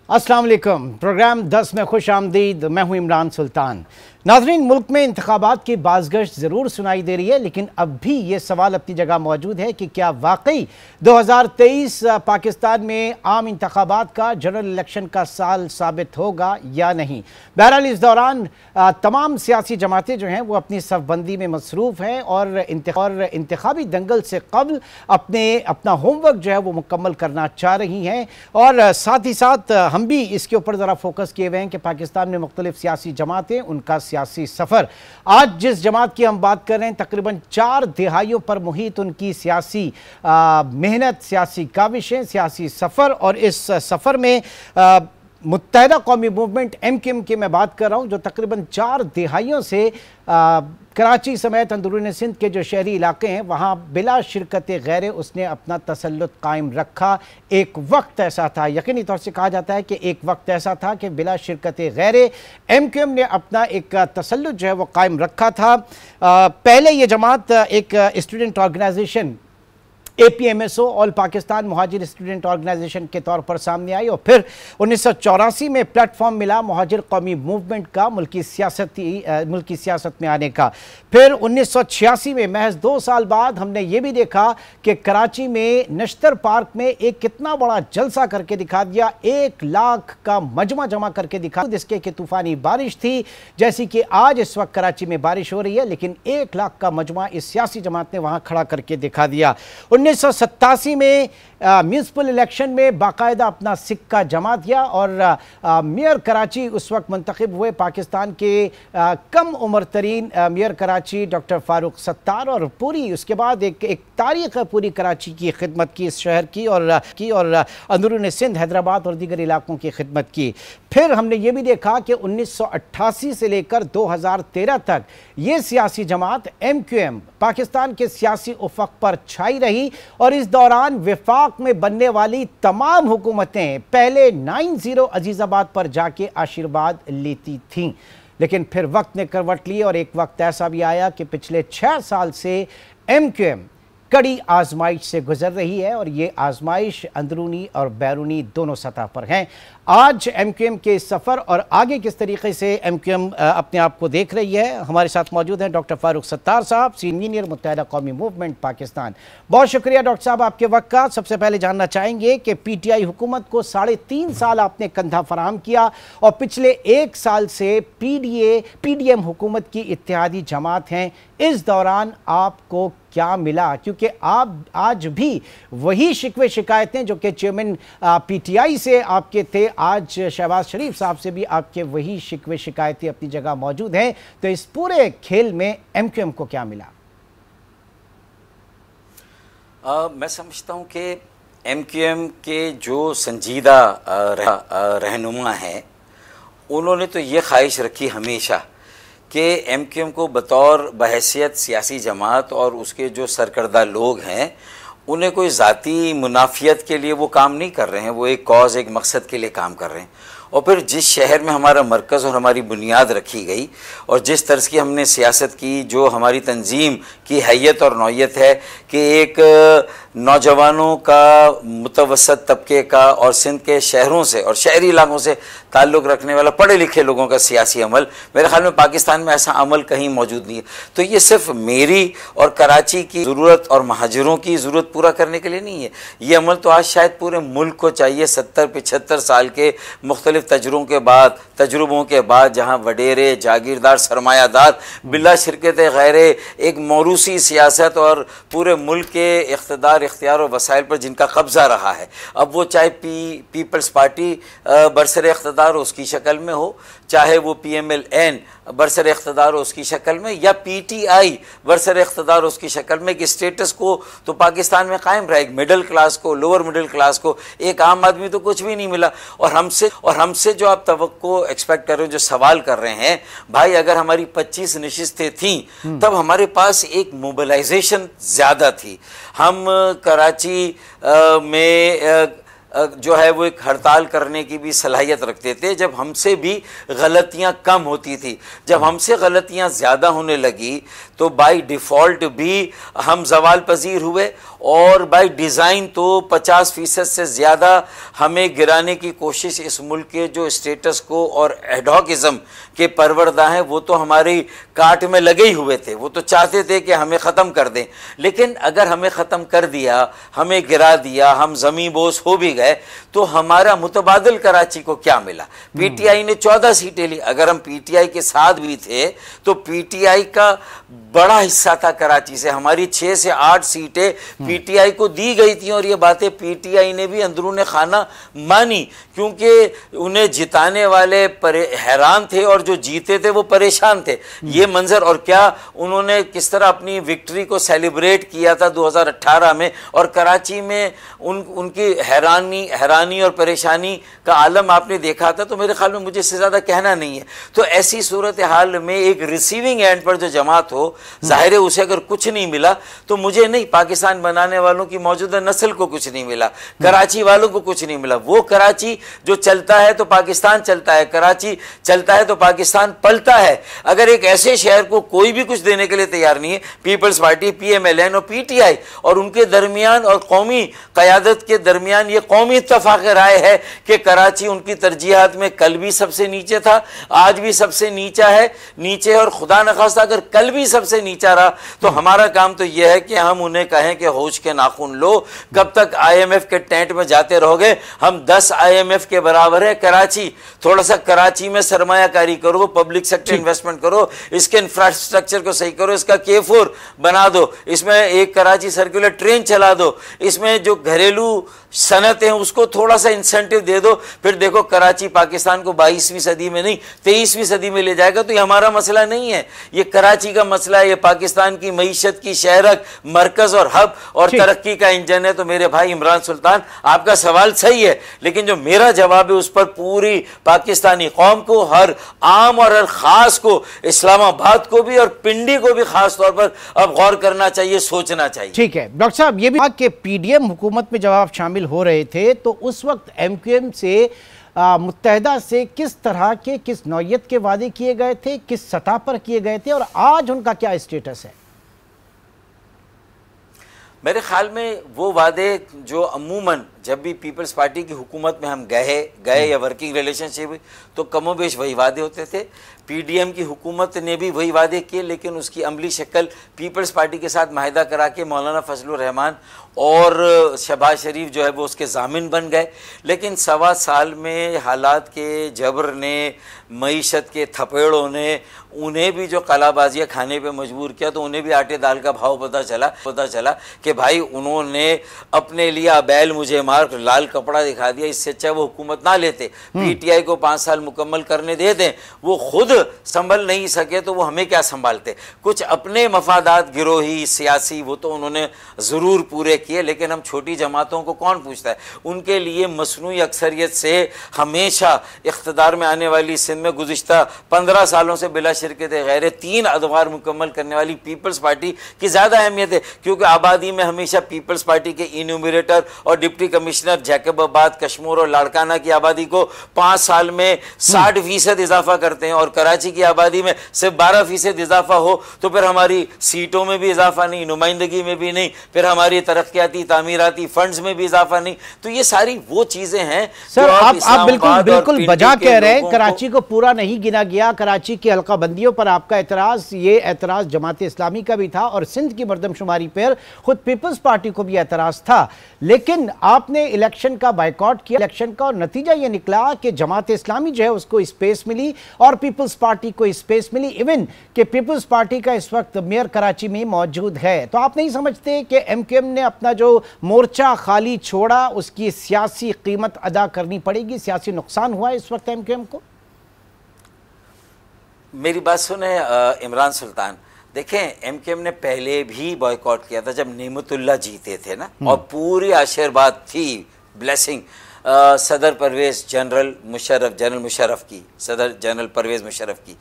अस्सलाम वालेकुम। प्रोग्राम 10 में खुश आमदीद। मैं हूं इमरान सुल्तान। नाज़रीन, मुल्क में इंतखाबात की बाज़गश्त ज़रूर सुनाई दे रही है, लेकिन अब भी ये सवाल अपनी जगह मौजूद है कि क्या वाकई 2023 पाकिस्तान में आम इंतखाबात का, जनरल इलेक्शन का साल साबित होगा या नहीं। बहरहाल इस दौरान तमाम सियासी जमातें जो हैं वो अपनी सफ़बंदी में मसरूफ़ हैं और इंतखाबी दंगल से कबल अपना होमवर्क जो है वो मुकम्मल करना चाह रही हैं। और साथ ही साथ हम भी इसके ऊपर ज़रा फोकस किए हुए हैं कि पाकिस्तान में मुख्तलिफ सियासी जमातें, उनका सियासी सफ़र। आज जिस जमात की हम बात कर रहे हैं, तकरीबन 4 दिहाइयों पर मुहित उनकी सियासी मेहनत, सियासी काविशें, सियासी सफ़र। और इस सफ़र में मुत्तहदा कौमी मूवमेंट MQM की मैं बात कर रहा हूँ, जो तकरीबन 4 दिहाइयों से कराची समेत अंदरून सिंध के जो शहरी इलाके हैं वहाँ बिला शिरकत गैर उसने अपना तसल्लुत कायम रखा। एक वक्त ऐसा था, यकीनी तौर से कहा जाता है कि एक वक्त ऐसा था कि बिला शिरकत गैर MQM ने अपना एक तसल्लुत जो है वो कायम रखा था। पहले ये जमात एक student organization APMSO all Pakistan Mohajir student organization के तौर पर सामने आई और फिर 1984 में प्लेटफॉर्म मिला मुहाजिर कौमी मूवमेंट का मुल्की सियासत में आने का। फिर 1986 में महज 2 साल बाद हमने ये भी देखा कि कराची में नश्तर पार्क में एक कितना बड़ा जलसा करके दिखा दिया, 1 लाख का मजमा जमा करके दिखा, जिसके कि तूफानी बारिश थी जैसी कि आज इस वक्त कराची में बारिश हो रही है, लेकिन 1 लाख का मजमा इस सियासी जमात ने वहां खड़ा करके दिखा दिया। 1987 में म्यूनसिपल इलेक्शन में बाकायदा अपना सिक्का जमा दिया और मेयर कराची उस वक्त मुंतखब हुए पाकिस्तान के कम उम्र तरीन मेयर कराची डॉक्टर फारूक सत्तार। और पूरी उसके बाद एक तारीख है पूरी कराची की खिदमत की, इस शहर की और अंदरून सिंध, हैदराबाद और दीगर इलाकों की खिदमत की। फिर हमने ये भी देखा कि 1988 से लेकर 2013 तक ये सियासी जमात MQM पाकिस्तान के सियासी उफक पर छाई रही और इस दौरान विफाक में बनने वाली तमाम हुकूमतें पहले 9-0 अजीजाबाद पर जाके आशीर्वाद लेती थीं, लेकिन फिर वक्त ने करवट ली और एक वक्त ऐसा भी आया कि पिछले 6 साल से MQM कड़ी आजमाइश से गुजर रही है और ये आजमाइश अंदरूनी और बैरूनी दोनों सतह पर हैं। आज MQM के सफ़र और आगे किस तरीके से MQM अपने आप को देख रही है, हमारे साथ मौजूद हैं डॉक्टर फारूक सत्तार साहब, सीनियर मुत्तहदा कौमी मूवमेंट पाकिस्तान। बहुत शुक्रिया डॉक्टर साहब आपके वक्त का। सबसे पहले जानना चाहेंगे कि PTI हुकूमत को 3.5 साल आपने कंधा फराहम किया और पिछले 1 साल से PDM हुकूमत की इत्तेहादी जमात हैं, इस दौरान आपको क्या मिला? क्योंकि आप आज भी वही शिकवे शिकायतें जो कि चेयरमैन PTI से आपके थे, आज शहबाज शरीफ साहब से भी आपके वही शिकवे शिकायतें अपनी जगह मौजूद हैं, तो इस पूरे खेल में MQM को क्या मिला? मैं समझता हूं कि MQM के जो संजीदा रहनुमा हैं उन्होंने तो ये ख्वाहिश रखी हमेशा कि MQM को बतौर बहैसियत सियासी जमात और उसके जो सरकर्दा लोग हैं उन्हें कोई ज़ाती मुनाफियत के लिए वो काम नहीं कर रहे हैं, वो एक कॉज, एक मकसद के लिए काम कर रहे हैं। और फिर जिस शहर में हमारा मरकज़ और हमारी बुनियाद रखी गई और जिस तर्ज की हमने सियासत की, जो हमारी तंजीम की हैयत और नौयत है कि एक नौजवानों का, मुतवसत तबके का और सिंध के शहरों से और शहरी इलाकों से ताल्लुक़ रखने वाला पढ़े लिखे लोगों का सियासी अमल, मेरे ख्याल में पाकिस्तान में ऐसा अमल कहीं मौजूद नहीं है। तो ये सिर्फ मेरी और कराची की ज़रूरत और महाजिरों की ज़रूरत पूरा करने के लिए नहीं है, ये अमल तो आज शायद पूरे मुल्क को चाहिए। 70-75 साल के मुख्तलिफ तजुर्बों के बाद जहाँ वडेरे, जागीरदार, सरमायादार बिला शिरकत गैर एक मौरूसी सियासत और पूरे मुल्क के इख्तियार और वसाइल पर जिनका कब्ज़ा रहा है, अब वो चाहे पीपल्स पार्टी बरसर इख्तियार उसकी शक्ल में हो, चाहे वो PMLN बरसर इख्तियार उसकी शक्ल में, या PTI बरसर इख्तियार उसकी शक्ल में, कि स्टेटस को तो पाकिस्तान में कायम रहा। एक मिडिल क्लास को, लोअर मिडिल क्लास को, एक आम आदमी तो कुछ भी नहीं मिला। और हमसे जो आप तवक्को एक्सपेक्ट कर रहे हो, जो सवाल कर रहे हैं, भाई अगर हमारी 25 नशिस्तें थीं तब हमारे पास एक मोबिलाइजेशन ज़्यादा थी। हम कराची में जो है वो एक हड़ताल करने की भी सलाहियत रखते थे, जब हमसे भी गलतियां कम होती थी। जब हमसे गलतियां ज़्यादा होने लगी तो बाय डिफ़ॉल्ट भी हम ज़वाल पजीर हुए, और बाय डिज़ाइन तो 50% से ज़्यादा हमें गिराने की कोशिश इस मुल्क के जो स्टेटस को और एडहॉकिज़म के परवरदा हैं वो तो हमारी काट में लगे ही हुए थे। वो तो चाहते थे कि हमें ख़त्म कर दें, लेकिन अगर हमें ख़त्म कर दिया, हमें गिरा दिया, हम ज़मीं बोस हो भी गए, तो हमारा मुतबादिल कराची को क्या मिला? पीटीआई ने 14 सीटें ली। अगर हम पीटीआई के साथ भी थे तो पीटीआई का बड़ा हिस्सा था कराची से, हमारी 6 से 8 सीटें पीटीआई को दी गई थी, और ये बातें पीटीआई ने भी अंदरूने खाना मानी, क्योंकि उन्हें जिताने वाले हैरान थे और जो जीते थे वो परेशान थे। ये मंजर, और क्या उन्होंने किस तरह अपनी विक्ट्री को सेलिब्रेट किया था 2018 में, और कराची में उनकी हैरानी और परेशानी का आलम आपने देखा था। तो मेरे ख्याल में मुझे इससे ज़्यादा कहना नहीं है। तो ऐसी सूरत हाल में एक रिसीविंग एंड पर जो जमात हो, जाहिर है उसे अगर कुछ नहीं मिला तो मुझे नहीं, पाकिस्तान बनाने वालों की मौजूदा नस्ल को कुछ नहीं मिला, कराची वालों को कुछ नहीं मिला। वो कराची जो चलता है तो पाकिस्तान चलता है, कराची चलता है तो पाकिस्तान पलता है। अगर एक ऐसे शहर को कोई भी कुछ देने के लिए तैयार नहीं है, पीपल्स पार्टी, PMLN और PTI और उनके दरमियान और कौमी क़यादत के दरमियान ये कौमी इत्तफ़ाक़ राय है कि कराची उनकी तरजीहात में कल भी सबसे नीचे था, आज भी सबसे नीचा है, नीचे, और खुदा न खास्ता अगर कल भी सबसे नीचा रहा तो हमारा काम तो यह है कि हम उन्हें कहें कि होश के नाखून लो। कब तक IMF के टेंट में जाते रहोगे? हम 10 IMF के बराबर है कराची। थोड़ा सा कराची में सरमायाकारी करो, पब्लिक सेक्टर इन्वेस्टमेंट करो, इसके इंफ्रास्ट्रक्चर को सही करो, इसका K4 बना दो, इसमें एक कराची सर्कुलर ट्रेन चला दो, इसमें जो घरेलू सनत हैं उसको थोड़ा सा इंसेंटिव दे दो, फिर देखो कराची पाकिस्तान को 22वीं सदी में नहीं 23वीं सदी में ले जाएगा। तो ये हमारा मसला नहीं है, ये कराची का मसला है, ये पाकिस्तान की मईशत की शहरक, मरकज और हब और तरक्की का इंजन है। तो मेरे भाई इमरान सुल्तान, आपका सवाल सही है, लेकिन जो मेरा जवाब है उस पर पूरी पाकिस्तानी कौम को, हर आम और हर खास को, इस्लामाबाद को भी और पिंडी को भी खास तौर पर अब गौर करना चाहिए, सोचना चाहिए। ठीक है डॉक्टर साहब, ये भी कि PDM हुकूमत में जब आप शामिल हो रहे थे तो उस वक्त MQM से मुत्तहदा से किस तरह के, किस नौयत के वादे किए गए थे, किस सतह पर किए गए थे, और आज उनका क्या स्टेटस है? मेरे ख्याल में वो वादे जो अमूमन जब भी पीपल्स पार्टी की हुकूमत में हम गए या वर्किंग रिलेशनशिप, तो कमोबेश वही वादे होते थे। PDM की हुकूमत ने भी वही वादे किए, लेकिन उसकी अमली शक्ल पीपल्स पार्टी के साथ माहिदा करा के मौलाना फजलुर रहमान और शहबाज शरीफ जो है वो उसके ज़ामिन बन गए। लेकिन 1.25 साल में हालात के जबर ने, मईशत के थपेड़ों ने उन्हें भी जो कलाबाजियाँ खाने पे मजबूर किया, तो उन्हें भी आटे दाल का भाव पता चला कि भाई उन्होंने अपने लिए अबैल मुझे मार लाल कपड़ा दिखा दिया, इससे अच्छा वो हुकूमत ना लेते, PTI को 5 साल मुकम्मल करने दे दें। वो खुद संभल नहीं सके तो वो हमें क्या संभालते? कुछ अपने मफादात गिरोही सियासी वो तो उन्होंने ज़रूर पूरे किए, लेकिन हम छोटी जमातों को कौन पूछता है? उनके लिए मसनूई अक्सरियत से हमेशा इख्तदार में आने वाली सिंध में गुज़िश्ता 15 सालों से बिला शिरकत गैर 3 अदवार मुकम्मल करने वाली पीपल्स पार्टी की ज़्यादा अहमियत है, क्योंकि आबादी में हमेशा पीपल्स पार्टी के इन्यूमरेटर और डिप्टी कमिश्नर जैकबाबाद, कश्मीर और लाड़काना की आबादी को 5 साल में 60% इजाफा करते हैं, और कराची की आबादी में सिर्फ 12% इजाफा हो तो फिर हमारी सीटों में भी इजाफा नहीं, नुमाइंदगी में भी नहीं, फिर हमारी तरक्याती तामीराती फंड्स में भी इजाफा नहीं। तो ये सारी वो चीज़ें हैं। सर आप बिल्कुल बजा कह रहे हैं, कराची को पूरा नहीं गिना गया। कराची की हल्का बंदियों पर आपका एतराज़, ये एतराज़ जमात इस्लामी का भी था और सिंध की मरदमशुमारी पर खुद पीपल्स पार्टी को भी एतराज़ था, लेकिन आपने इलेक्शन का बाइकॉट किया। इलेक्शन का नतीजा ये निकला कि जमात इस्लामी जो है उसको स्पेस मिली और पीपल्स पार्टी को स्पेस मिली, इवन कि पीपल्स पार्टी का इस वक्त मेयर कराची में मौजूद है। तो आप नहीं समझते कि MQM ने अपना जो मोर्चा खाली छोड़ा उसकी सियासी कीमत अदा करनी पड़ेगी? सियासी नुकसान हुआ इस वक्त MQM को? मेरी बात सुने इमरान सुल्तान, देखें MQM ने पहले भी बॉयकॉट किया था जब नेमतुल्लाह जीते थे ना, और पूरी आशीर्वाद थी, ब्लेसिंग सदर परवेज़ जनरल मुशर्रफ की, सदर जनरल परवेज़ मुशर्रफ की।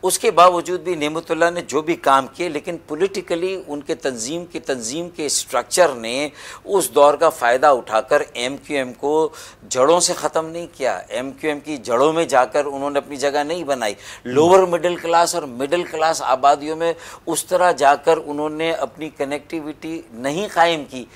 उसके बावजूद भी नेमतुल्लाह ने जो भी काम किए, लेकिन पॉलिटिकली उनके तंजीम के स्ट्रक्चर ने उस दौर का फ़ायदा उठाकर एमक्यूएम को जड़ों से ख़त्म नहीं किया। एमक्यूएम की जड़ों में जाकर उन्होंने अपनी जगह नहीं बनाई। लोअर मिडिल क्लास और मिडिल क्लास आबादियों में उस तरह जाकर उन्होंने अपनी कनेक्टिविटी नहीं कायम की,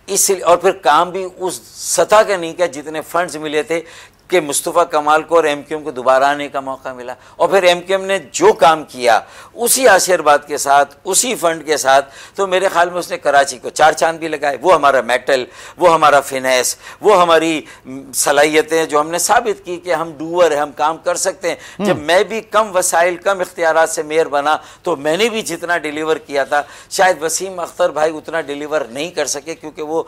इसलिए और फिर काम भी उस सतह का नहीं किया जितने फंड्स मिले थे कि मुस्तफ़ा कमाल को और एमक्यूएम को दोबारा आने का मौका मिला। और फिर एमक्यूएम ने जो काम किया उसी आशीर्वाद के साथ, उसी फंड के साथ, तो मेरे ख्याल में उसने कराची को 4 चांद भी लगाए। वो हमारा मेटल, वो हमारा फिनेस, वो हमारी सलाहियतें जो हमने साबित की कि हम डूअर है, हम काम कर सकते हैं। जब मैं भी कम वसाइल, कम इख्तियारात से मेयर बना तो मैंने भी जितना डिलीवर किया था शायद वसीम अख्तर भाई उतना डिलीवर नहीं कर सके, क्योंकि वो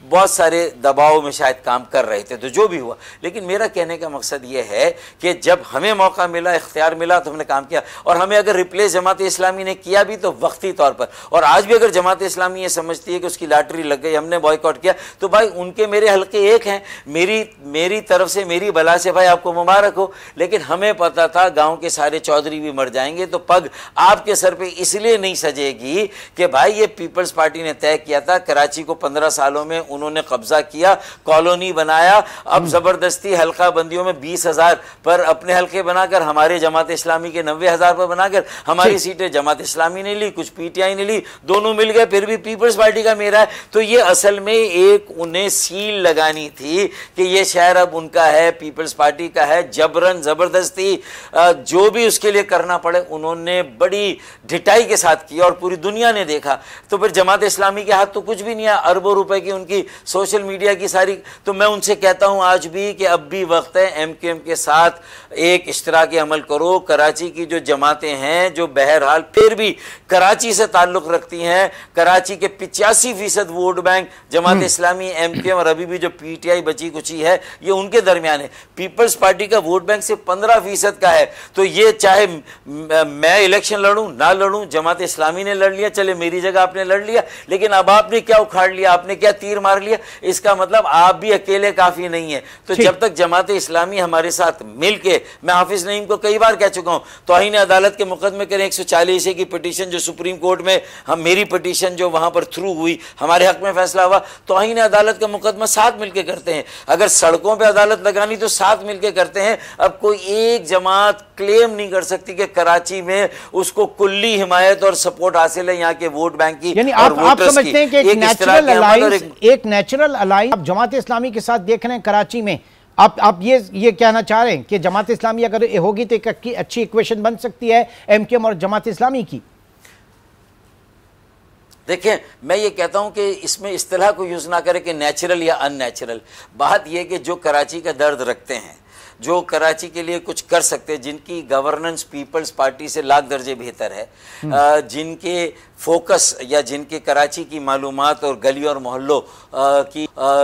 बहुत सारे दबाव में शायद काम कर रहे थे। तो जो भी हुआ, लेकिन मेरा कहने का मकसद ये है कि जब हमें मौका मिला, इख्तियार मिला, तो हमने काम किया। और हमें अगर रिप्लेस जमात इस्लामी ने किया भी तो वक्ती तौर पर, और आज भी अगर जमात इस्लामी ये समझती है कि उसकी लॉटरी लग गई, हमने बॉयकॉट किया, तो भाई उनके मेरे हल्के एक हैं। मेरी तरफ से, मेरी बला से भाई आपको मुबारक हो। लेकिन हमें पता था गाँव के सारे चौधरी भी मर जाएंगे, तो पग आपके सर पर इसलिए नहीं सजेगी कि भाई ये पीपल्स पार्टी ने तय किया था। कराची को 15 सालों में उन्होंने कब्जा किया, कॉलोनी बनाया, अब जबरदस्त हल्का बंदियों में 20,000 पर अपने हल्के बनाकर, हमारे जमात इस्लामी के 90,000 पर बनाकर हमारी सीटें जमात इस्लामी ने ली, कुछ पीटीआई ने ली, दोनों मिल गए, फिर भी पीपल्स पार्टी का मेरा है। तो ये असल में एक उन्हें सील लगानी थी कि ये शहर अब उनका है, पीपल्स पार्टी का है। जबरन जबरदस्ती जो भी उसके लिए करना पड़े उन्होंने बड़ी ढिठाई के साथ किया, और पूरी दुनिया ने देखा। तो फिर जमात इस्लामी के हाथ तो कुछ भी नहीं है, अरबों रुपए की उनकी सोशल मीडिया की सारी। तो मैं उनसे कहता हूं आज भी कि अब भी वक्त है, एमक्यूएम के साथ एक इश्तराकी अमल करो। कराची की जो जमातें हैं जो बहरहाल फिर भी कराची से ताल्लुक़ रखती हैं, कराची के 85% vote bank Jamaat Islami, MQM और अभी भी जो पीटीआई बची कुची है ये उनके दरमियान है। पीपल्स पार्टी का वोट बैंक सिर्फ 15% का है। तो ये चाहे मैं इलेक्शन लड़ूं ना लड़ूं, जमात इस्लामी ने लड़ लिया, चले मेरी जगह आपने लड़ लिया, लेकिन अब आपने क्या उखाड़ लिया, आपने क्या तीर मार लिया, इसका मतलब आप भी अकेले काफ़ी नहीं है। तो जब तक जमात इस्लामी हमारे साथ मिलके, मैं हाफिज नईम को कई बार कह चुका हूं, तौहीन अदालत के मुकदमे करें, 140 की पिटीशन जो सुप्रीम कोर्ट में, हम मेरी पिटीशन जो वहां पर थ्रू हुई, हमारे हक में फैसला हुआ, तौहीन अदालत का मुकदमा साथ मिलके करते हैं। अगर सड़कों पर अदालत लगानी तो साथ मिलके करते हैं। अब कोई एक जमात क्लेम नहीं कर सकती कि कराची में उसको कुल्ली हिमायत और सपोर्ट हासिल है यहाँ के वोट बैंक की। यानी आप समझते हैं कि एक नेचुरल अलायंस आप जमात इस्लामी के साथ देख रहे हैं कराची में। आप ये कहना चाह रहे हैं कि जमात इस्लामी अगर होगी तो एक अच्छी इक्वेशन बन सकती है एमक्यूएम और जमात इस्लामी की? देखिए, मैं ये कहता हूं कि इसमें इस्तिलाह को यूज़ ना करें कि नेचुरल या अननेचुरल। बात यह कि जो कराची का दर्द रखते हैं, जो कराची के लिए कुछ कर सकते हैं, जिनकी गवर्नेंस पीपल्स पार्टी से लाख दर्जे बेहतर है, जिनके फोकस या जिनके कराची की मालूमात और गली और मोहल्लों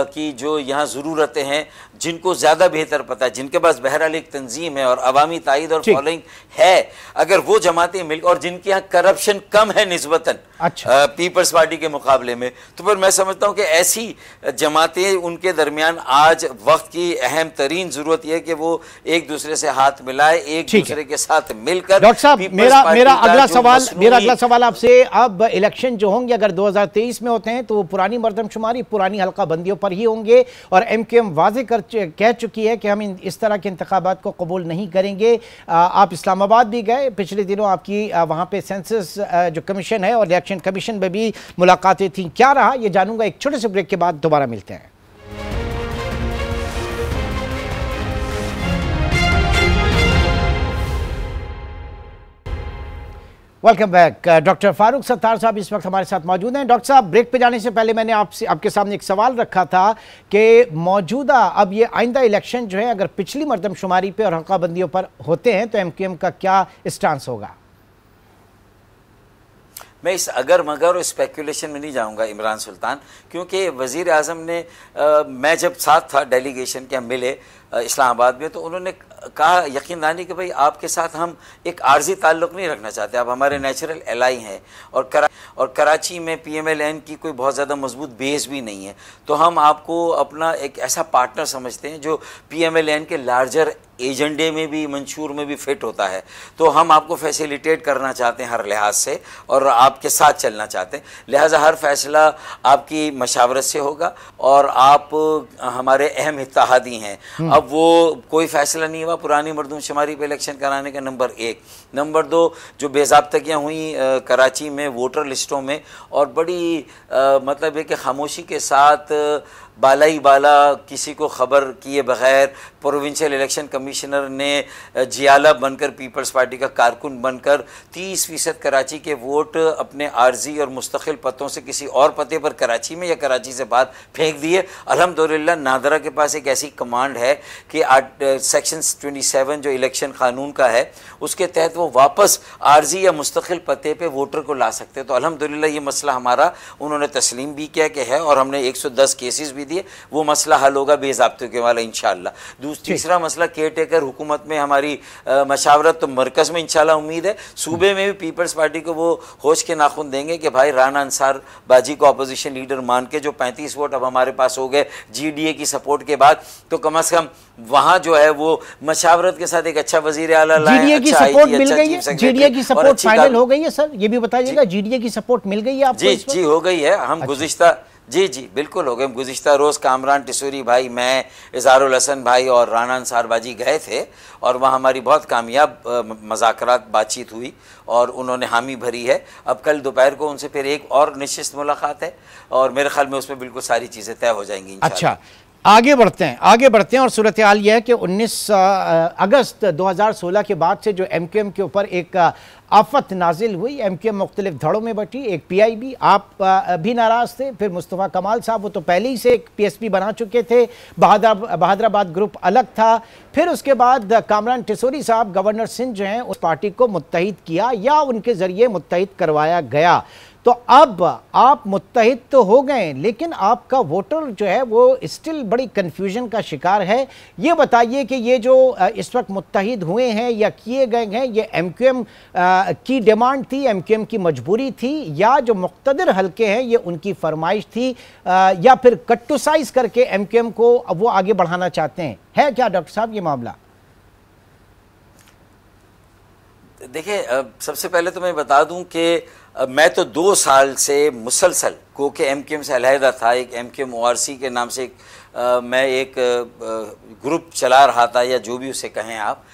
की जो यहाँ ज़रूरतें हैं, जिनको ज़्यादा बेहतर पता है, जिनके पास बहरहाल एक तंजीम है और अवामी ताईद और फॉलोइंग है, अगर वो जमातें मिल, और जिनके यहाँ करप्शन कम है निस्बतन पीपल्स पार्टी के मुकाबले में, तो फिर मैं समझता हूँ कि ऐसी जमातें, उनके दरमियान आज वक्त की अहम तरीन ज़रूरत यह है कि वो एक दूसरे से हाथ मिलाए, एक दूसरे के साथ मिलकर। डॉक्टर साहब, मेरा अगला सवाल आपसे, अब इलेक्शन जो होंगे अगर 2023 में होते हैं तो वो पुरानी मर्दमशुमारी, पुरानी हल्का बंदियों पर ही होंगे, और एमक्यूएम वाजे कह चुकी है कि हम इस तरह के इंतखाबात को कबूल नहीं करेंगे। आप इस्लामाबाद भी गए पिछले दिनों, आपकी वहाँ पे सेंसस जो कमीशन है और इलेक्शन कमीशन में भी मुलाकातें थी, क्या रहा ये जानूंगा। एक छोटे से ब्रेक के बाद दोबारा मिलते हैं। Welcome back. Doctor Farooq Sattar साहब इस वक्त हमारे साथ मौजूद हैं। डॉक्टर साहब, ब्रेक पे जाने से पहले मैंने आपके सामने एक सवाल रखा था कि मौजूदा अब ये आइंदा इलेक्शन जो है अगर पिछली मर्दमशुमारी पे और हल्काबंदियों पर होते हैं तो एमक्यूएम का क्या स्टांस होगा? मैं इस अगर मगर और स्पेकुलेशन में नहीं जाऊंगा इमरान सुल्तान, क्योंकि वज़ीर आज़म ने मैं जब साथ था डेलीगेशन के, हम मिले, इस्लामाबाद में, तो उन्होंने कहा यकीन दानी कि भाई आपके साथ हम एक आर्जी ताल्लुक़ नहीं रखना चाहते, आप हमारे नेचुरल एलाई हैं, और कराची में PMLN की कोई बहुत ज़्यादा मजबूत बेस भी नहीं है, तो हम आपको अपना एक ऐसा पार्टनर समझते हैं जो PMLN के लार्जर एजेंडे में भी, मंशूर में भी फिट होता है। तो हम आपको फैसिलिटेट करना चाहते हैं हर लिहाज से, और आपके साथ चलना चाहते हैं, लिहाजा हर फैसला आपकी मशावरत से होगा, और आप हमारे अहम इत्तेहादी हैं। अब वो कोई फैसला नहीं हुआ पुरानी मरदूमशुमारी पे इलेक्शन कराने का, नंबर 1। नंबर 2, जो बेज़ाब्तगियाँ हुई कराची में वोटर लिस्टों में, और बड़ी मतलब है कि खामोशी के साथ बाला ही बाला किसी को ख़बर किए बग़ैर प्रोविंशियल इलेक्शन कमिश्नर ने जियाला बनकर, पीपल्स पार्टी का कारकुन बनकर 30% कराची के वोट अपने आर्जी और मुस्तकिल पतों से किसी और पते पर कराची में या कराची से बाहर फेंक दिए। अल्हम्दुलिल्लाह नादरा के पास एक ऐसी कमांड है कि सेक्शन 27 जो इलेक्शन कानून का है उसके तहत वो वापस आर्जी या मुस्तकिल पते पर वोटर को ला सकते हैं। तो अल्हम्दुलिल्लाह ये मसला हमारा उन्होंने तस्लीम भी किया कि है, और हमने 110 केसेस भी दिए, वो मसला हल होगा बेज़ाब्ते के वाला इंशाअल्लाह। तीसरा मसला केयर टेकर हुकूमत में हमारी मशावरत, तो मरकज़ में इंशाअल्लाह उम्मीद है, सूबे में भी पीपल्स पार्टी को वो होश के नाखून देंगे कि भाई राना अंसार बाजी को अपोजिशन लीडर मान के जो 35 वोट अब हमारे पास हो गए GDA की सपोर्ट के बाद, तो कम से कम वहाँ जो है वो मशावरत के साथ एक अच्छा वज़ीर आला लाएं, GDA की सपोर्ट मिल गई है, GDA की सपोर्ट फाइनल हो गई है सर, ये भी बताइएगा, GDA की सपोर्ट मिल गई है आपको? जी हो गई है। हम गुज़िश्ता जी बिल्कुल हो गए। गुज़िश्ता रोज़ कामरान टिसूरी भाई, मैं, इज़हारुल हसन भाई और राना अंसार बाजी गए थे, और वहाँ हमारी बहुत कामयाब मज़ाकरात बातचीत हुई और उन्होंने हामी भरी है। अब कल दोपहर को उनसे फिर एक और निश्चित मुलाकात है, और मेरे ख्याल में उसमें बिल्कुल सारी चीज़ें तय हो जाएंगी इंशाअल्लाह। अच्छा, आगे बढ़ते हैं और सूरत हाल यह है कि 19 अगस्त 2016 के बाद से जो MQM के ऊपर एक आफत नाजिल हुई, MQM मुख्तलिफ धड़ों में बटी। एक PIB, आप भी नाराज़ थे, फिर मुस्तफ़ा कमाल साहब, वो तो पहले ही से एक PSP बना चुके थे, बहादराबाद ग्रुप अलग था, फिर उसके बाद कामरान टिसूरी साहब गवर्नर सिंध जो हैं उस पार्टी को मुत्तहिद किया या उनके ज़रिए मुत्तहिद करवाया गया। तो अब आप मुत्तहिद तो हो गए, लेकिन आपका वोटर जो है वो स्टिल बड़ी कन्फ्यूजन का शिकार है। ये बताइए कि ये जो इस वक्त मुत्तहिद हुए हैं या किए गए हैं, ये MQM की डिमांड थी, MQM की मजबूरी थी, या जो मुक़्तदर हल्के हैं ये उनकी फरमाइश थी, या फिर कट्टुसाइज करके MQM को वो आगे बढ़ाना चाहते हैं? है क्या डॉक्टर साहब ये मामला? देखिए, सबसे पहले तो मैं बता दूं कि मैं तो 2 साल से मुसलसल को के MQM से अलहदा था। एक MQM ORC के नाम से मैं एक ग्रुप चला रहा था, या जो भी उसे कहें आप,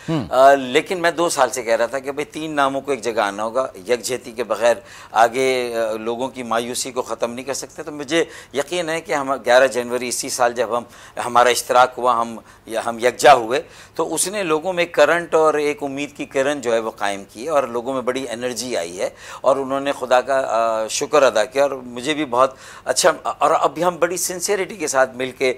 लेकिन मैं 2 साल से कह रहा था कि भाई 3 नामों को एक जगह आना होगा, यकजहती के बगैर आगे लोगों की मायूसी को ख़त्म नहीं कर सकते। तो मुझे यकीन है कि हम 11 जनवरी इसी साल जब हमारा इश्तराक हुआ, हम यकजा हुए, तो उसने लोगों में करंट और एक उम्मीद की किरण जो है वो कायम की, और लोगों में बड़ी एनर्जी आई है, और उन्होंने खुदा का शुक्र अदा किया, और मुझे भी बहुत अच्छा। और अभी हम बड़ी सिंसियरिटी के साथ मिल के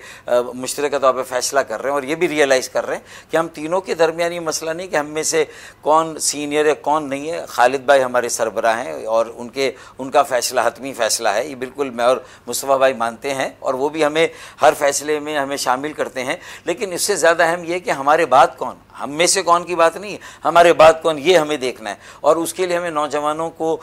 मुश्तरका तौर पर फैसला कर रहे हैं, और ये भी रियलाइज़ कर रहे हैं कि हम तीनों के दरमियान ये मसला नहीं कि हम में से कौन सीनियर है कौन नहीं है। खालिद भाई हमारे सरबराह हैं, और उनका फैसला हतमी फ़ैसला है, ये बिल्कुल मैं और मुस्तफ़ा भाई मानते हैं, और वो भी हमें हर फैसले में हमें शामिल करते हैं। लेकिन इससे ज़्यादा अहम ये कि हमारे बाद कौन, हम में से कौन की बात नहीं है, हमारे बाद कौन, ये हमें देखना है। और उसके लिए हमें नौजवानों को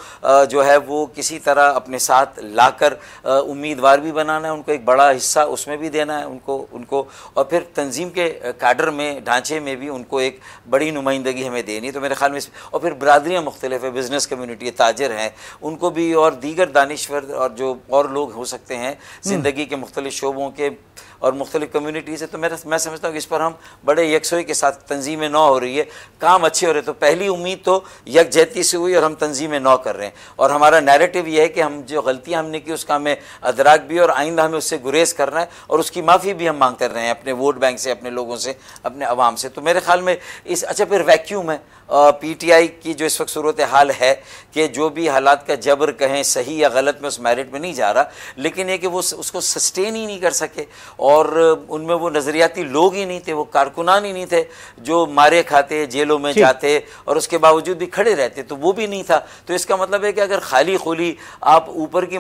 जो है वो किसी तरह अपने साथ लाकर उम्मीदवार भी बनाना है, उनको एक बड़ा हिस्सा उसमें भी देना है उनको, और फिर तंजीम के काडर में, ढांचे में भी उनको एक बड़ी नुमाइंदगी हमें देनी। तो मेरे ख्याल में और फिर बरादरियाँ मुख्तलिफ है, बिज़नेस कम्यूनिटी, ताजर हैं, उनको भी, और दीगर दानिश्वर और जो और लोग हो सकते हैं ज़िंदगी के मुख्तलिफ शोबों के और मुख्तलिफ कम्यूनिटी से। तो मैं समझता हूँ कि इस पर हम बड़े यकसोई के साथ, तंजीमें नौ हो रही है, काम अच्छे हो रहे। तो पहली उम्मीद तो यकजहती से हुई, और हम तंजीमें नौ कर रहे हैं, और हमारा नैरेटिव ये है कि हम जो गलतियाँ हमने की उसका हमें अदराक भी, और आइंदा हमें उससे गुरेज करना है, और उसकी माफ़ी भी हम मांग कर रहे हैं अपने वोट बैंक से, अपने लोगों से, अपने अवाम से। तो मेरे ख्याल में अच्छा फिर वैक्यूम है PTI की जो इस वक्त सूरत हाल है कि जो भी हालात का जबर कहें, सही या गलत में उस मेरिट में नहीं जा रहा, लेकिन ये कि वो उसको सस्टेन ही नहीं कर सके, और उनमें वो नज़रियाती लोग ही नहीं थे, वो कारकुनान ही नहीं थे जो मारे खाते, जेलों में जाते और उसके बावजूद भी खड़े रहते, तो वो भी नहीं था। तो इसका मतलब है कि अगर खाली खुली आप ऊपर की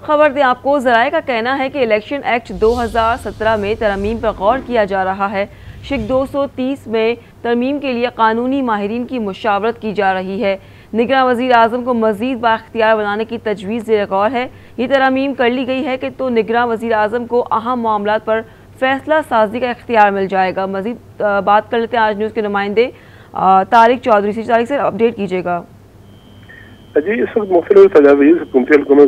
खबर दें आपको, ज़राए का कहना है कि इलेक्शन एक्ट 2017 में तरमीम पर गौर किया जा रहा है। शिक 230 में तरमीम के लिए कानूनी माहिरीन की मुशावरत की जा रही है। निगरान वज़ीर आज़म को मज़ीद बाख्तियार बनाने की तजवीज़ ज़ेर गौर है। ये तरमीम कर ली गई है कि तो निगरान वज़ीर आज़म को अहम मामलात पर फैसला साजी का इख्तियार मिल जाएगा। मज़ीद बात कर लेते हैं आज न्यूज़ के नुमाइंदे तारिक चौधरी से। तारिक सर, अपडेट कीजिएगा। जी, इस वक्त मुख्तलिफ तजावीज़ हुकूमती हल्कों में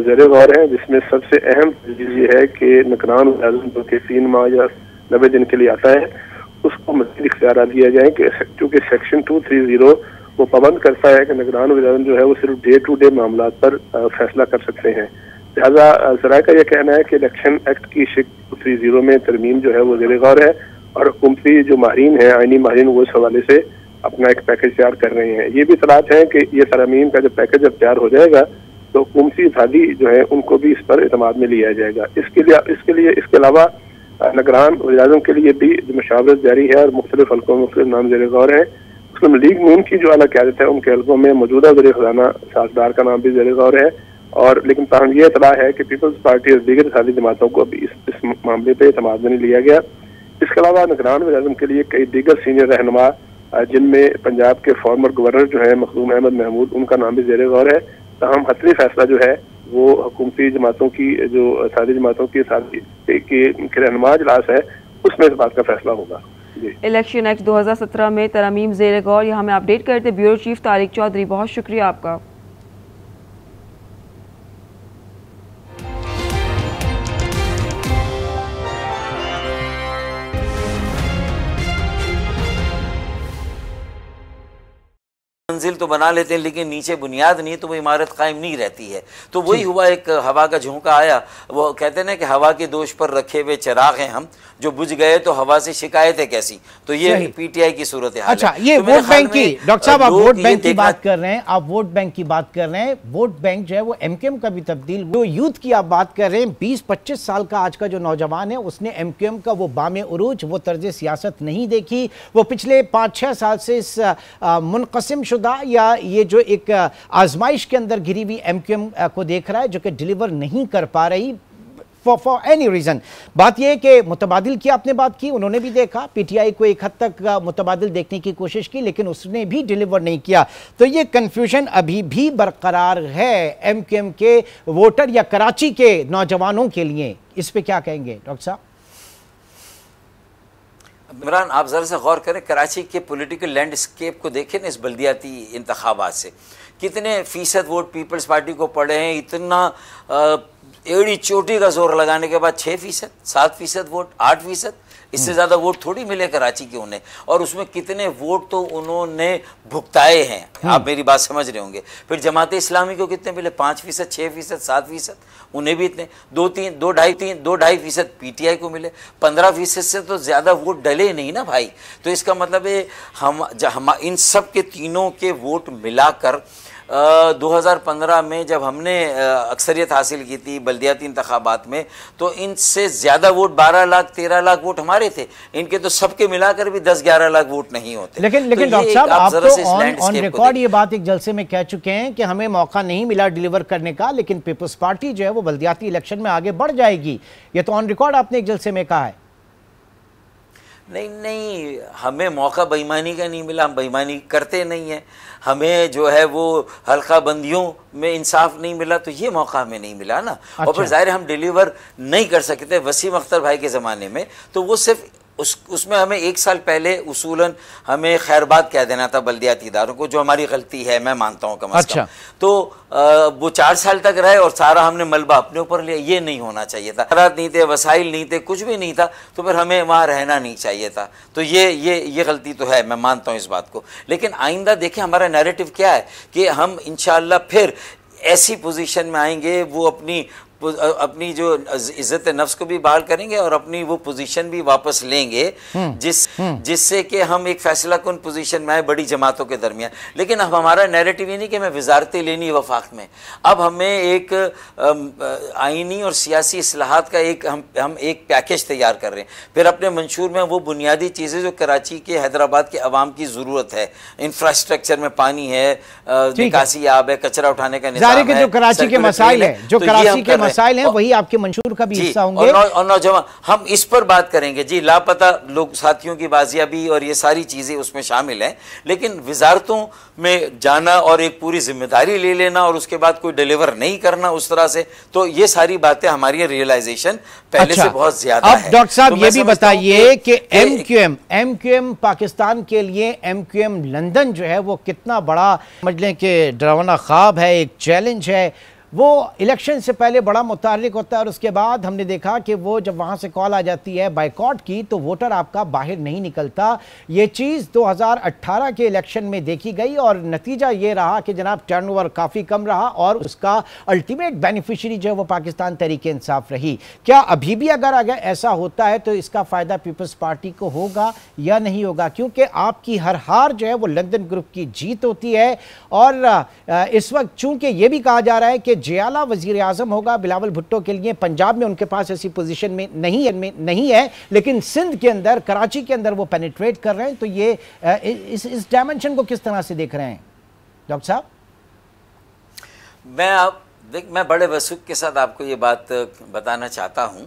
ज़ेर गौर है, जिसमें सबसे अहम तजवीज़ ये है कि निगरान वज़ीर आज़म जो कि 3 माह या 90 दिन के लिए आता है, उसको मज़ीद इख्तियार दिया जाए कि चूँकि सेक्शन 230 वो पाबंद करता है कि निगरान वज़ीर आज़म जो है वो सिर्फ डे टू डे मामलात पर फैसला कर सकते हैं। लिहाजा ज़राए का यह कहना है कि इलेक्शन एक्ट की शिक 230 में तरमीम जो है वो ज़ेर गौर है और हुकूमती जो माहिरीन हैं, आइनी माहिरीन, वो इस हवाले से अपना एक पैकेज तैयार कर रहे हैं। ये भी इत्तलात है कि ये तरमीम का जो पैकेज जब तैयार हो जाएगा तो हुकूमती अथॉरिटी जो है उनको भी इस पर एतमाद में लिया जाएगा। इसके अलावा निगरान वज़ीर आज़म के लिए भी मशावरत जारी है और मुख्तलिफ हल्कों में मुख्तलिफ नाम ज़ेर गौर है। मुस्लिम लीग नून की जो आला क़यादत है, उनके हल्कों में मौजूदा वज़ीर ख़ज़ाना सासदार का नाम भी ज़ेर गौर है। और लेकिन ताहम ये इत्तला है कि पीपल्स पार्टी और दीगर सारी जमातों को अभी इस मामले पर एतमाद में नहीं लिया गया। इसके अलावा निगरान वज़ीर आज़म के लिए कई दीगर सीनियर रहनुमा, जिनमें पंजाब के फॉर्मर गवर्नर जो है मखदूम अहमद महमूद, उनका नाम भी ज़ेर गौर है। ताहम हतमी फैसला जो है वो हुकूमती जमातों की जो सारी जमातों की रहनुमा इजलास है, उसमें इस बात का फैसला होगा। इलेक्शन एक्ट 2017 में तरमीम ज़ेर गौर, यहाँ हमें अपडेट करते ब्यूरो चीफ तारिक चौधरी, बहुत शुक्रिया आपका। मंजिल तो बना लेते हैं लेकिन नीचे बुनियाद नहीं, तो वो इमारत कायम नहीं रहती है। तो वही हुआ, एक हवा का झोंका आया। वो कहते हैं ना कि हवा के दोष पर रखे हुए चिराग हैं हम, जो बुझ गए तो हवा से शिकायत है कैसी। तो ये पीटीआई की सूरत है। अच्छा, ये वोट बैंक की, डॉक्टर साहब आप वोट बैंक की बात कर रहे हैं, आप वोट बैंक की बात कर रहे हैं। वोट बैंक जो है वो एमकेएम का भी तब्दील, वो यूथ की आप बात कर रहे हैं। 20-25 साल का आज का जो नौजवान है, उसने एमकेएम का वो बामे उरूज, वो तर्ज सियासत नहीं देखी। वो पिछले 5-6 साल से इस मुनक़सिम शुदा या ये जो एक आजमाइश के अंदर घिरी हुई एमकेएम को देख रहा है, जो कि डिलीवर नहीं कर पा रही फॉर एनी रीजन। बात यह है कि मुतबादिल की आपने बात की, उन्होंने भी देखा, पीटीआई को एक हद तक मुतबादिल देखने की कोशिश की, लेकिन उसने भी डिलीवर नहीं किया। तो ये कंफ्यूजन अभी भी बरकरार है एमकेएम के वोटर या कराची के नौजवानों के लिए। इस पे क्या कहेंगे डॉक्टर साहब? इमरान, आप ज़रा सा गौर करें, कराची के पॉलिटिकल लैंडस्केप को देखें ना, इस बल्दियाती इंतखाबात से कितने फ़ीसद वोट पीपल्स पार्टी को पड़े हैं। इतना एड़ी चोटी का जोर लगाने के बाद 6%, 7% वोट, 8%, इससे ज़्यादा वोट थोड़ी मिले कराची के उन्हें। और उसमें कितने वोट तो उन्होंने भुगताए हैं, आप मेरी बात समझ रहे होंगे। फिर जमात इस्लामी को कितने मिले? 5%, 6%, 7%, उन्हें भी इतने 2-2.5% पीटीआई को मिले। 15% से तो ज़्यादा वोट डले नहीं ना भाई। तो इसका मतलब है हम इन सब के तीनों के वोट मिलाकर 2015 में जब हमने अक्सरियत हासिल की थी बल्दियाती इंतखाबात में, तो इनसे ज़्यादा वोट 12 लाख 13 लाख वोट हमारे थे। इनके तो सबके मिलाकर भी 10-11 लाख वोट नहीं होते। लेकिन तो डॉक्टर साहब, आप तो ऑन रिकॉर्ड ये बात एक जलसे में कह चुके हैं कि हमें मौका नहीं मिला डिलीवर करने का, लेकिन पीपल्स पार्टी जो है वो बल्दियाती इलेक्शन में आगे बढ़ जाएगी। ये तो ऑन रिकॉर्ड आपने एक जलसे में कहा है। नहीं, हमें मौका बेईमानी का नहीं मिला, हम बेईमानी करते नहीं हैं। हमें जो है वो हल्का बंदियों में इंसाफ नहीं मिला, तो ये मौका हमें नहीं मिला ना। अच्छा। और फिर जाहिर हम डिलीवर नहीं कर सकते। वसीम अख्तर भाई के ज़माने में तो वो सिर्फ उसमें हमें 1 साल पहले उसूलन हमें खैरबाद कह देना था बल्दियाती इदारों को, जो हमारी गलती है, मैं मानता हूँ कम से कम। तो वो 4 साल तक रहे और सारा हमने मलबा अपने ऊपर लिया। ये नहीं होना चाहिए था। खैरात नहीं थे, वसाइल नहीं थे, कुछ भी नहीं था, तो फिर हमें वहाँ रहना नहीं चाहिए था। तो ये गलती तो है, मैं मानता हूँ इस बात को। लेकिन आइंदा देखें हमारा नैरेटिव क्या है कि हम इंशाअल्लाह फिर ऐसी पोजीशन में आएंगे, वो अपनी जो इज्जत नफ्स को भी बहाल करेंगे और अपनी वो पोजीशन भी वापस लेंगे जिससे कि हम एक फैसला कौन पोजीशन में आए बड़ी जमातों के दरमियान। लेकिन अब हमारा नैरेटिव ये नहीं कि हमें वजारतें लेनी वफाक में। अब हमें एक आइनी और सियासी इस्लाहात का हम एक पैकेज तैयार कर रहे हैं। फिर अपने मंशूर में वो बुनियादी चीज़ें जो कराची के, हैदराबाद के अवाम की ज़रूरत है, इंफ्रास्ट्रक्चर में पानी है, निकासी आब है, कचरा उठाने का निज़ाम है, जो कराची के मसाइल है, जो कराची के मसाइल हैं वही आपके मंशूर का भी हिस्सा होंगे। और नौजवान, हम इस पर बात करेंगे जी, लापता लोग साथियों की बाजियाबी और ये सारी चीजें उसमें शामिल हैं, लेकिन वजारतों में जाना और एक पूरी जिम्मेदारी ले लेना और उसके बाद कोई डिलीवर नहीं करना उस तरह से, तो ये सारी बातें हमारी रियलाइजेशन पहले से बहुत ज्यादा है। अब डॉक्टर साहब ये भी बताइए कि एमक्यूएम पाकिस्तान के लिए एमक्यूएम लंदन जो है वो कितना बड़ा समझ लें कि डरावना ख्वाब है, एक चैलेंज है। वो इलेक्शन से पहले बड़ा मुताल्लिक होता है और उसके बाद हमने देखा कि वो जब वहाँ से कॉल आ जाती है बाइकॉट की तो वोटर आपका बाहर नहीं निकलता। ये चीज़ 2018 के इलेक्शन में देखी गई और नतीजा ये रहा कि जनाब टर्नओवर काफ़ी कम रहा और उसका अल्टीमेट बेनिफिशियरी जो है वो पाकिस्तान तहरीक-ए-इंसाफ रही। क्या अभी भी अगर ऐसा होता है तो इसका फ़ायदा पीपल्स पार्टी को होगा या नहीं होगा? क्योंकि आपकी हर हार जो है वो लंदन ग्रुप की जीत होती है और इस वक्त चूंकि ये भी कहा जा रहा है कि जियाला वजीर आजम होगा बिलावल भुट्टो के लिए, पंजाब में उनके पास ऐसी पोजीशन में नहीं है, लेकिन सिंध के अंदर, कराची के अंदर वो पेनिट्रेट कर रहे हैं। तो ये इस डायमेंशन को किस तरह से देख रहे हैं डॉक्टर साहब? मैं बड़े वसूख के साथ आपको ये बात बताना चाहता हूं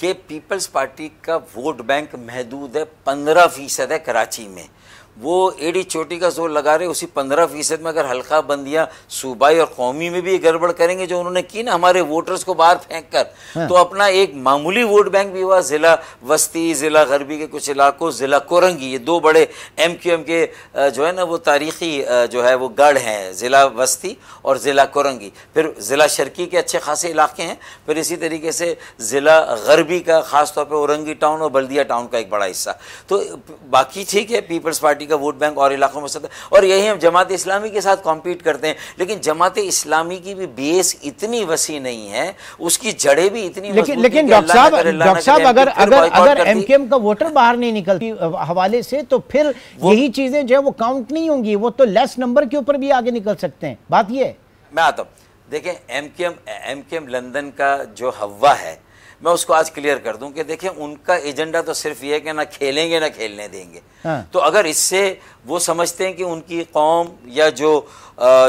कि पीपल्स पार्टी का वोट बैंक महदूद है, 15% है कराची में। वो एड़ी चोटी का जोर लगा रहे, उसी 15% में अगर हल्का बंदियां सूबाई और कौमी में भी गड़बड़ करेंगे जो उन्होंने की ना हमारे वोटर्स को बाहर फेंक कर, तो अपना एक मामूली वोट बैंक भी हुआ। जिला वस्ती, जिला गरबी के कुछ इलाकों, जिला कोरंगी, ये दो बड़े एमक्यूएम के जो है ना वो तारीखी जो है वो गढ़ हैं, जिला वस्ती और जिला कोरंगी। फिर जिला शर्की के अच्छे खासे इलाके हैं, फिर इसी तरीके से जिला गरबी का खास तौर पर औरंगी टाउन और बल्दिया टाउन का एक बड़ा हिस्सा। तो बाकी ठीक है, पीपल्स पार्टी का वोट बैंक और इलाकों में सकता है और यही हम जमात इस्लामी के साथ कॉम्पीट करते हैं, लेकिन जमात इस्लामी की भी बेस इतनी वसी नहीं है, उसकी जड़ें भी इतनी लेकिन डॉक्टर साहब अगर एमक्यूएम का वोटर बाहर नहीं निकलती हवाले से तो फिर यही चीजें जो है वो काउंट नहीं होंगी, वो तो लेस नंबर के ऊपर भी आगे निकल सकते हैं। बात ये मैं आता हूं, देखें एमक्यूएम लंदन का जो हवा है मैं उसको आज क्लियर कर दूं कि देखें उनका एजेंडा तो सिर्फ ये है कि ना खेलेंगे ना खेलने देंगे। तो अगर इससे वो समझते हैं कि उनकी कौम या जो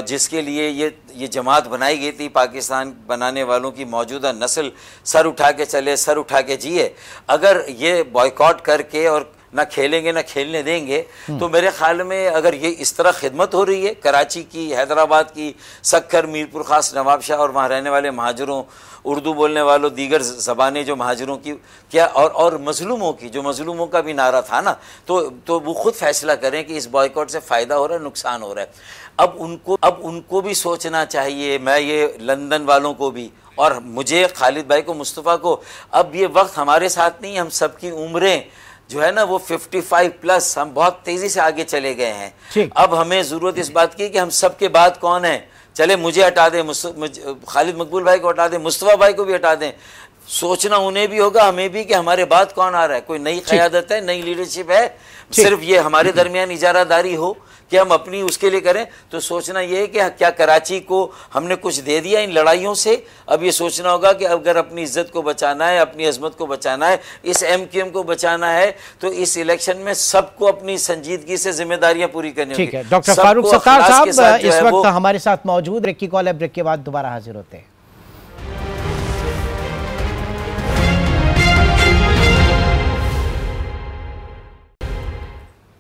जिसके लिए ये जमात बनाई गई थी, पाकिस्तान बनाने वालों की मौजूदा नस्ल सर उठा के चले, सर उठा के जिए, अगर ये बॉयकॉट करके और ना खेलेंगे ना खेलने देंगे तो मेरे ख्याल में अगर ये इस तरह खिदमत हो रही है कराची की, हैदराबाद की, सक्कर, मीरपुर खास, नवाबशाह और वहाँ रहने वाले महाजरों, उर्दू बोलने वालों, दीगर ज़बानें जो महाजरों की क्या और मजलूमों की, जो मजलूमों का भी नारा था ना, तो वो खुद फैसला करें कि इस बॉयकॉट से फ़ायदा हो रहा है, नुकसान हो रहा है। अब उनको भी सोचना चाहिए, मैं ये लंदन वालों को भी और मुझे, खालिद भाई को, मुस्तफ़ा को, अब ये वक्त हमारे साथ नहीं, हम सबकी उम्रें जो है ना वो 55+, हम बहुत तेज़ी से आगे चले गए हैं। अब हमें ज़रूरत इस बात की कि हम सबके बाद कौन है, चले मुझे हटा दें, खालिद मकबूल भाई को हटा दें, मुस्तफ़ा भाई को भी हटा दें, सोचना उन्हें भी होगा हमें भी कि हमारे बाद कौन आ रहा है, कोई नई क़यादत है, नई लीडरशिप है, सिर्फ ये हमारे दरमियान इजारादारी हो कि हम अपनी उसके लिए करें। तो सोचना ये है कि क्या कराची को हमने कुछ दे दिया इन लड़ाइयों से? अब ये सोचना होगा कि अगर अपनी इज्जत को बचाना है, अपनी अजमत को बचाना है, इस एमक्यूएम को बचाना है, तो इस इलेक्शन में सबको अपनी संजीदगी से जिम्मेदारियां पूरी करनी होगी। ठीक है, डॉक्टर फारूक सत्तार साहब इस वक्त हमारे साथ मौजूद। ब्रेक की कॉल है, ब्रेक के बाद दोबारा हाजिर होते हैं।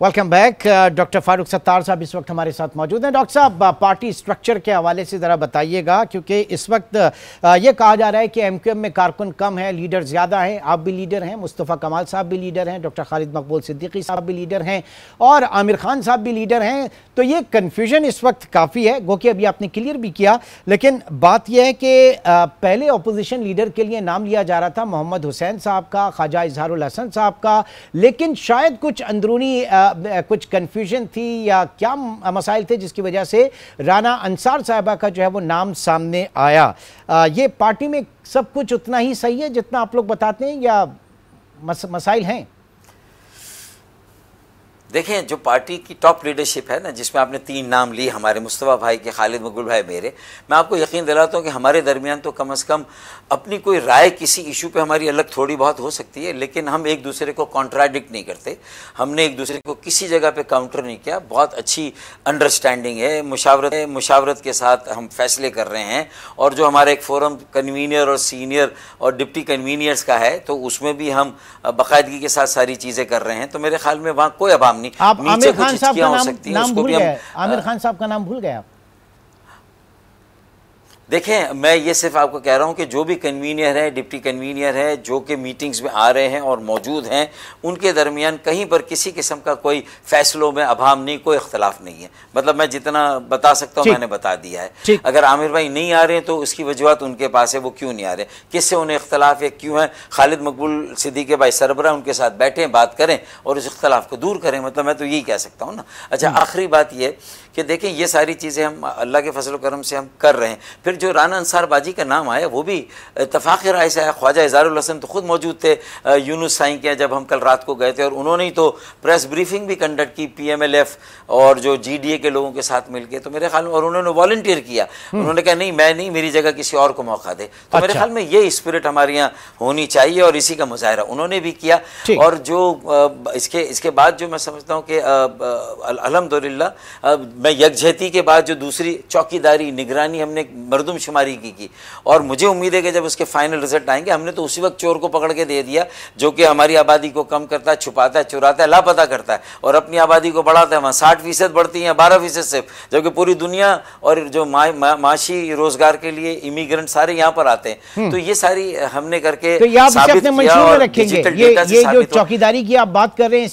Welcome back. Doctor Farooq Sattar साहब इस वक्त हमारे साथ मौजूद हैं। डॉक्टर साहब, पार्टी स्ट्रक्चर के हवाले से ज़रा बताइएगा, क्योंकि इस वक्त ये कहा जा रहा है कि एमक्यूएम में कारकुन कम है, लीडर ज़्यादा हैं। आप भी लीडर हैं, मुस्तफ़ा कमाल साहब भी लीडर हैं, डॉक्टर खालिद मकबूल सिद्दीकी साहब भी लीडर हैं और आमिर खान साहब भी लीडर हैं। तो ये कन्फ्यूजन इस वक्त काफ़ी है, गो कि अभी आपने क्लियर भी किया, लेकिन बात यह है कि पहले अपोजिशन लीडर के लिए नाम लिया जा रहा था मोहम्मद हुसैन साहब का, ख्वाजा इजहारुल हसन साहब का, लेकिन शायद कुछ अंदरूनी कुछ कन्फ्यूजन थी या क्या मसाइल थे जिसकी वजह से राना अंसार साहबा का जो है वो नाम सामने आया। ये पार्टी में सब कुछ उतना ही सही है जितना आप लोग बताते हैं या मसाइल हैं? देखें, जो पार्टी की टॉप लीडरशिप है ना, जिसमें आपने 3 नाम लिए, हमारे मुस्तफ़ा भाई के, खालिद मकबूल भाई मेरे, मैं आपको यकीन दिलाता हूँ कि हमारे दरमियान तो कम से कम अपनी कोई राय किसी इशू पे हमारी अलग थोड़ी बहुत हो सकती है, लेकिन हम एक दूसरे को कॉन्ट्राडिक्ट नहीं करते। हमने एक दूसरे को किसी जगह पे काउंटर नहीं किया। बहुत अच्छी अंडरस्टैंडिंग है, मुशावरत के साथ हम फैसले कर रहे हैं। और जो हमारा एक फोरम कन्वीनियर और सीनियर और डिप्टी कन्वीनियर्स का है, तो उसमें भी हम बाकायदगी के साथ सारी चीज़ें कर रहे हैं। तो मेरे ख्याल में वहाँ कोई अभाव नहीं। आप आमिर खान साहब का नाम भूल गए? आमिर खान साहब का नाम भूल गए आप? देखें, मैं ये सिर्फ आपको कह रहा हूँ कि जो भी कन्वीनियर है, डिप्टी कन्वीनियर है, जो कि मीटिंग्स में आ रहे हैं और मौजूद हैं, उनके दरमियान कहीं पर किसी किस्म का कोई फैसलों में अभाव नहीं, कोई इख्तलाफ नहीं है। मतलब मैं जितना बता सकता हूँ मैंने बता दिया है। अगर आमिर भाई नहीं आ रहे हैं तो उसकी वजूहत उनके पास है, वो क्यों नहीं आ रहे, किससे उन्हें इख्तलाफ है, क्यों है। खालिद मकबूल सिद्दीकी भाई सरबराह, उनके साथ बैठें, बात करें और उस इख्तलाफ को दूर करें। मतलब मैं तो यही कह सकता हूँ ना। अच्छा, आखिरी बात ये कि देखें, ये सारी चीज़ें हम अल्लाह के फजल करम से हम कर रहे हैं। फिर जो राना अंसार बाजी का नाम आया, वो भी इत्तफाक़ राय से आया। ख्वाजा इज़ारुल हसन तो खुद मौजूद थे यूनुस साईं के, जब हम कल रात को गए थे, और उन्होंने ही तो प्रेस ब्रीफिंग भी कंडक्ट की PMLF और जो GDA के लोगों के साथ मिलकर। तो मेरे ख्याल में, और उन्होंने वॉलंटियर किया, उन्होंने कहा नहीं, मैं नहीं, मेरी जगह किसी और को मौका दे। तो मेरे ख्याल में ये स्पिरिट हमारे यहाँ होनी चाहिए और इसी का मुजाहरा उन्होंने भी किया। और जो इसके बाद जो मैं समझता हूँ कि अल्हम्दुलिल्लाह मैं यकजहती के बाद जो दूसरी चौकीदारी निगरानी हमने मरदमशुमारी की, और मुझे उम्मीद है कि जब उसके फाइनल रिजल्ट आएंगे, हमने तो उसी वक्त चोर को पकड़ के दे दिया जो कि हमारी आबादी को कम करता है, छुपाता है, चुराता है, लापता करता है, और अपनी आबादी को बढ़ाता है। वहाँ 60% बढ़ती है, 12% सिर्फ, जबकि पूरी दुनिया और जो माशी रोजगार के लिए इमिग्रेंट सारे यहाँ पर आते हैं। तो ये सारी हमने करके साबित किया। और डिजिटल डेटा से ये जो चौकीदारी की आप बात कर रहे हैं,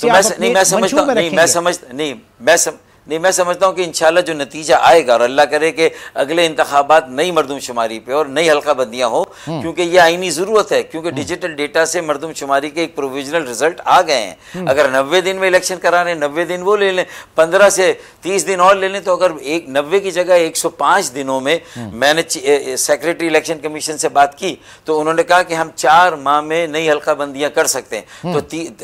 मैं समझता हूँ कि इंशाल्लाह जो नतीजा आएगा, और अल्लाह करे कि अगले इंतखाबात नई मरदमशुमारी पे और नई हल्का बंदियाँ हो, क्योंकि ये आईनी ज़रूरत है, क्योंकि डिजिटल डेटा से मरदमशुमारी के एक प्रोविजनल रिजल्ट आ गए हैं। अगर 90 दिन में इलेक्शन कराने, 90 दिन वो ले लें, 15 से 30 दिन और ले लें, तो अगर 90 की जगह 105 दिनों में, मैंने सेक्रेटरी इलेक्शन कमीशन से बात की तो उन्होंने कहा कि हम 4 माह में नई हल्का बंदियाँ कर सकते हैं। तो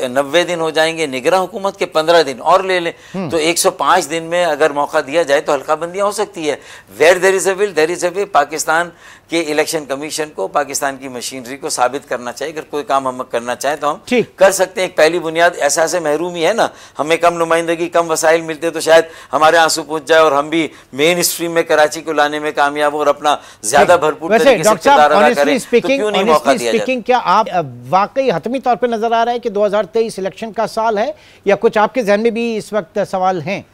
90 दिन हो जाएंगे, निगरान हुकूमत के 15 दिन और ले लें, तो 105 दिन में अगर मौका दिया जाए तो हल्का बंदियां हो सकती है। Where there is a will there is a way. Pakistan के इलेक्शन कमीशन को, पाकिस्तान की मशीनरी को साबित करना चाहिए। अगर कोई काम हम करना चाहें तो हम कर सकते हैं। एक पहली बुनियाद एहसास महरूमी है ना, हमें कम नुमाइंदगी, कम वसाइल मिलते तो शायद हमारे आंसू पूछ जाए और हम भी मेन स्ट्रीम में कराची को लाने में कामयाब हो और अपना ज्यादा भरपूर तरीके से किरदार अदा करें। तो क्यों नहीं मौका दिया जाए? क्या आप वाकई हतमी तौर पर नजर आ रहा है कि 2023 इलेक्शन का साल है, या कुछ आपके जहन में भी इस वक्त सवाल हैं?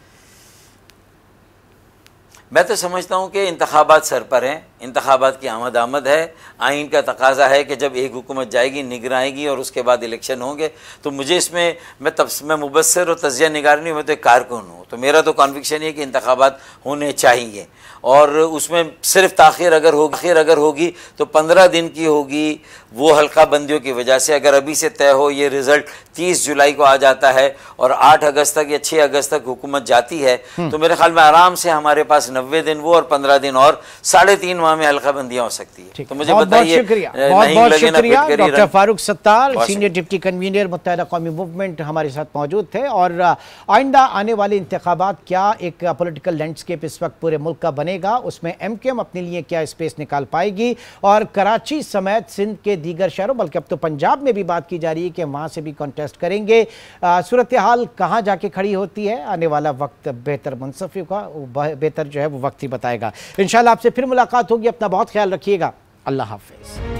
मैं तो समझता हूँ कि इंतखाबात सर पर हैं, इंतखाबात की आमद है। आइन का तकाजा है कि जब एक हुकूमत जाएगी, निगराएगी और उसके बाद इलेक्शन होंगे। तो मुझे इसमें मैं मुबस्सिर और तज़किया निगार नहीं हूँ, मैं तो एक कारकुन हूँ। तो मेरा तो कॉन्विक्शन है कि इंतखाबात होने चाहिए, और उसमें सिर्फ ताख़ीर अगर होगी तो 15 दिन की होगी, वो हल्का बंदियों की वजह से। अगर अभी से तय हो, ये रिज़ल्ट 30 जुलाई को आ जाता है और 8 अगस्त तक या 6 अगस्त तक हुकूमत जाती है, तो मेरे ख्याल में आराम से हमारे पास 90 दिन वो और 15 दिन और 3.5 माह में हल्का बंदियाँ हो सकती है। तो मुझे बताइए, बहुत शुक्रिया। Doctor Farooq Sattar, senior deputy convener Muttahida Qaumi movement, हमारे साथ मौजूद थे। और आइंदा आने वाले इंतखाबात, क्या एक पॉलिटिकल लैंडस्केप इस वक्त पूरे मुल्क का बनेगा, उसमें MQM अपने लिए क्या स्पेस निकाल पाएगी, और कराची समेत सिंध के दीगर शहरों, बल्कि अब तो पंजाब में भी बात की जा रही है कि वहाँ से भी कॉन्टेस्ट करेंगे। सूरत हाल कहाँ जाके खड़ी होती है, आने वाला वक्त बेहतर मुनसफ़ी का बेहतर जो है वो वक्त ही बताएगा। इंशाल्लाह आपसे फिर मुलाकात होगी। अपना बहुत ख्याल रखिएगा। अल्लाह हाफ़िज़।